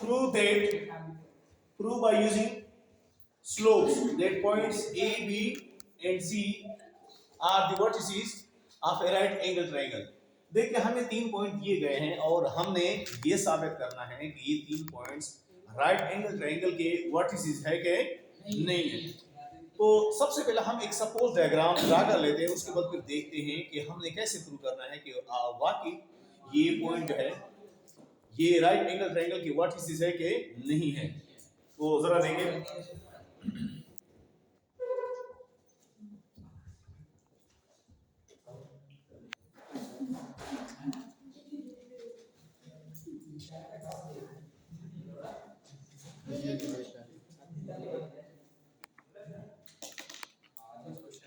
Prove that. Prove by using slopes that points A, B, and C are the vertices of a right angle triangle. देखिए हमें 3 point दिए गए हैं और हमने ये साबित करना है कि ये 3 पॉइंट्स राइट एंगल ट्रायंगल के वर्टिसेस है कि नहीं है। तो सबसे पहले हम एक सपोज डायग्राम ड्रा कर लेते हैं, उसके बाद फिर देखते हैं कि हमने कैसे प्रूव करना है कि वाकई ये पॉइंट जो है ये राइट एंगल ट्रायंगल के वर्टिसेस है कि नहीं है। तो जरा देखें,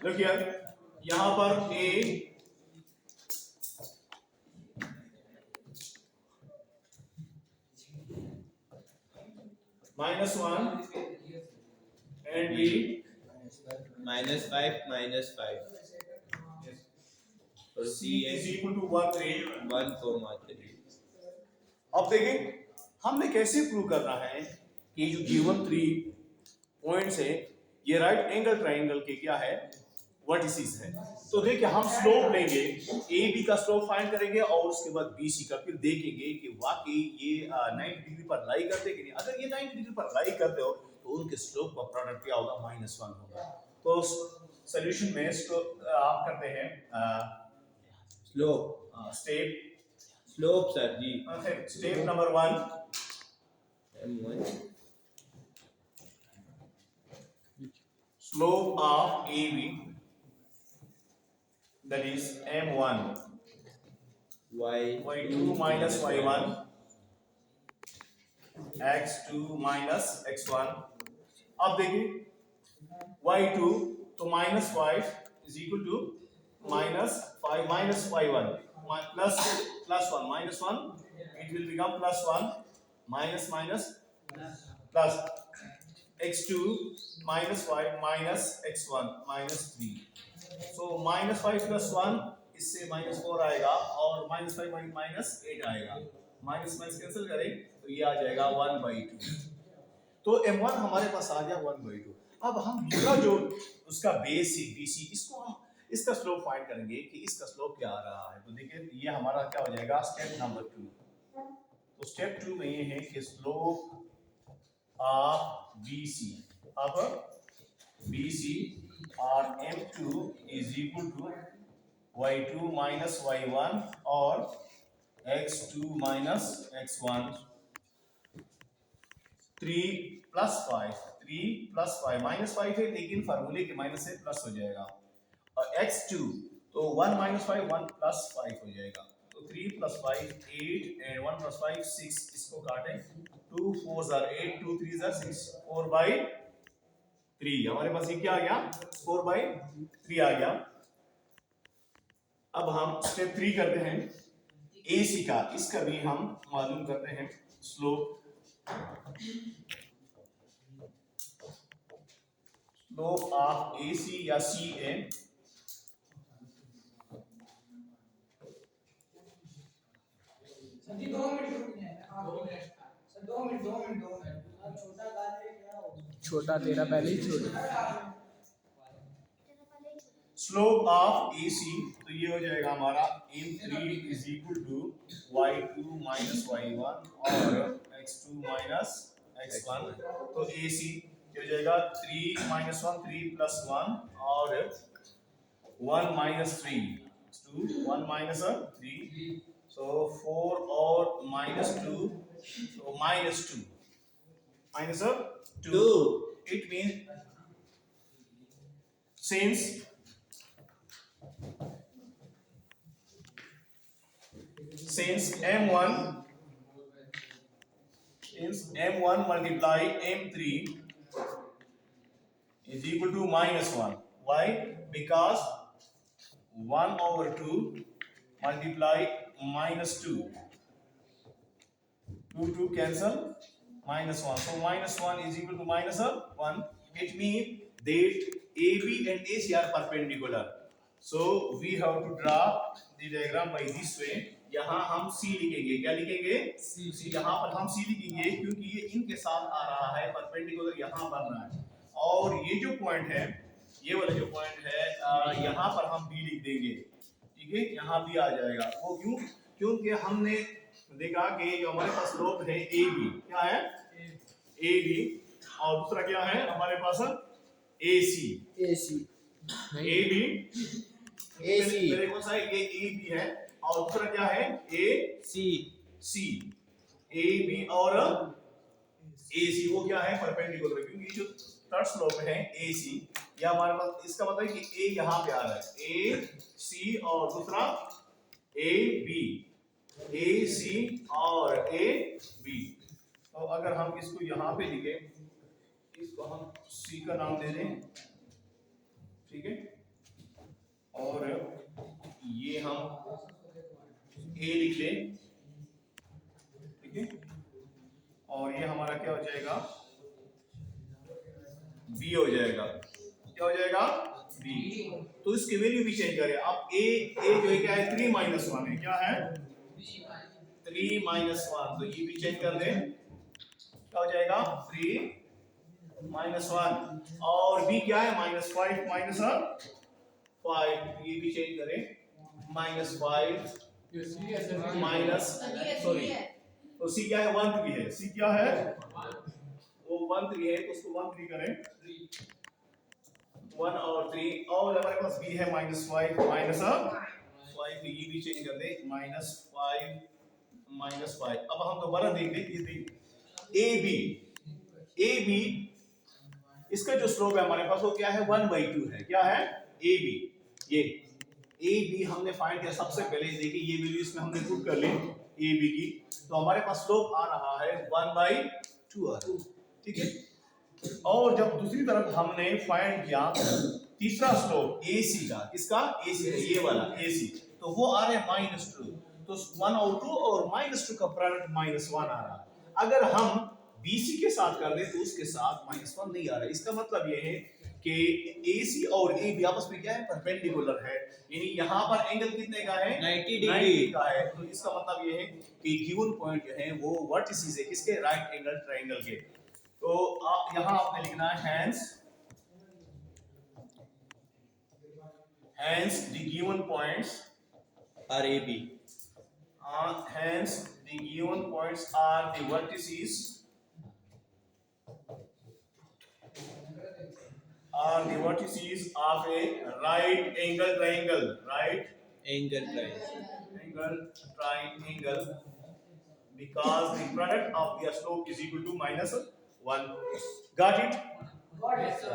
देखिए यहां पर A -1 and B -5 -5 और C is equal to 1 3। 1,3। अब देखें हमने कैसे प्रूव करना है कि जो गिवन 3 पॉइंट्स है ये राइट एंगल ट्रायंगल के क्या है वर्टिसेस है। तो देखिए हम स्लोप लेंगे, ए बी का स्लोप फाइंड करेंगे और उसके बाद बी सी का, फिर देखेंगे कि वाकई ये 90 डिग्री पर लाई करते कि नहीं। अगर ये 90 डिग्री पर लाई करते हो तो उनके स्लोप का प्रोडक्ट क्या होगा, -1 होगा। तो सॉल्यूशन में आप करते हैं slope sir ji. Step number 1 M1 slope of AB, that is M1 y2 minus y1 x2 minus x1। अब देखिए y2 तो -5 is equal to -5 minus y1 plus 1 -1, it will become +1 minus plus x2 -5 minus x1 -3। so -5 plus 1 इससे -4 आएगा और -5 -8 आएगा, minus cancel करें तो ये आ जाएगा 1/2। तो m1 हमारे पास आ गया 1/2। अब हम दूसरा जो उसका बेस है BC, इसको हम इसका स्लोप फाइंड करेंगे कि इसका स्लोप क्या आ रहा है। तो देखिए ये हमारा क्या हो जाएगा स्टेप नंबर 2। तो स्टेप 2 में ये है कि स्लोप ऑफ BC, अब BC और M2 is equal to y2 minus y1 और x2 minus x1। 3 plus 5 -5 है लेकिन फार्मूले के माइनस से प्लस हो जाएगा, और x2 तो 1 - 5 1 + 5 हो जाएगा। तो 3 + 5 8 एंड 1 + 5 6, इसको काटें 2 4 are 8 2 3 are 6 4/3। हमारे पास ये क्या आ गया 4/3 आ गया। अब हम स्टेप 3 करते हैं AC का, इसका भी हम मालूम करते हैं स्लोप ऑफ AC या CA। सर 2 मिनट रुकिए, 2 मिनट सर 2 मिनट छोटा गाल है क्या हो, छोटा तेरा पहले ही छोटा। स्लोप ऑफ AC तो ये हो जाएगा हमारा M3 is equal to y2 minus y1 और x2 minus x1। तो AC ये हो जाएगा 3 - 1 3 + 1 और 1 - 3 2 1 - 3, so 4 और -2 so -2 it means since M1 multiply M3 is equal to -1। Why? Because 1/2 multiply -2, 2 cancel, -1, so -1 is equal to -1। It means that AB and AC are perpendicular, so we have to draw the diagram by this way। यहाँ हम सी लिखेंगे। क्या लिखेंगे? सी। यहाँ पर हम सी लिखेंगे क्योंकि ये इनके साथ आ रहा है, परपेंडिकुलर यहाँ बनना है। और ये जो पॉइंट है, ये वाला जो पॉइंट है, यहाँ पर हम बी लिख देंगे। ठीक है, यहाँ भी आ जाएगा। वो क्यों? क्योंकि हमने देखा कि जो हमारे पास स्लोप है ए बी, क्या है? ए बी, और दूसरा क्या है हमारे पास? ए सी। ए बी, मेरे को सा ये ए बी है, और दूसरा क्या है? ए सी। सी। ए बी और ए सी वो क्या है? परपेंडिकुलर, क्योंकि जो थर्ड स्लोप है ए सी, या हमारे पास इसका मतलब है कि ए यहाँ पे आ रहा है, ए सी, और दूसरा ए बी, ए सी और ए बी। तो अगर हम इसको यहाँ पे लिखें, इसको हम सी का नाम दे दें, ठीक है, और ये हम ए लिख लें, ठीक है, और ये हमारा क्या हो जाएगा? बी हो जाएगा। क्या हो जाएगा? बी। तो इसकी वैल्यू भी चेंज करें आप। ए जो है क्या है? 3 - 1 है। क्या है? 3 - 1। तो ये भी चेंज कर दें, क्या हो जाएगा? 3 - 1। और बी क्या है? -5 - 5। ये भी चेंज करें, -5 सॉरी, तो सी क्या है? 1 3 है। सी क्या है? वो 1 3 है, तो उसको 1 3 करें, 1 और 3। और हमारे पास बी है -5 -5, तो ये भी चेंज कर दें, -5 -5। अब हम दोबारा देख लें, ये देख ए बी, इसका जो स्लोप है हमारे पास वो क्या है? 1/2 है। क्या है? A B. ये ए बी हमने फाइंड किया। सबसे पहले देखिए ये वैल्यू इसमें हमने पुट कर ली ए बी की, तो हमारे पास स्लोप आ रहा है 1/2 आ रहा है। ठीक है, और जब दूसरी तरफ हमने फाइंड किया तीसरा स्लोप ए सी का, किसका? ए सी, ये वाला ए सी, तो वो आ रहा है -2। तो 1 और 2 और -2 का प्रोडक्ट -1 आ रहा है। अगर हम BC के साथ कर दें तो उसके साथ -1 नहीं आ रहा है। इसका मतलब ये है कि AC और AB आपस में क्या है? परपेंडिकुलर है, यानी यहाँ पर एंगल कितने का है? 90 90 डिग्री का है। तो इसका मतलब ये है कि गिवन पॉइंट जो है वो वर्टिसेस है, किसके? राइट एंगल ट्रायंगल के। तो आप यहाँ आपने लिखना है hence the given points और A B. hence the given points are the vertices of a right angle triangle. Right angle triangle. angle triangle, because the product of their slope is equal to -1. Got it? Got it, sir.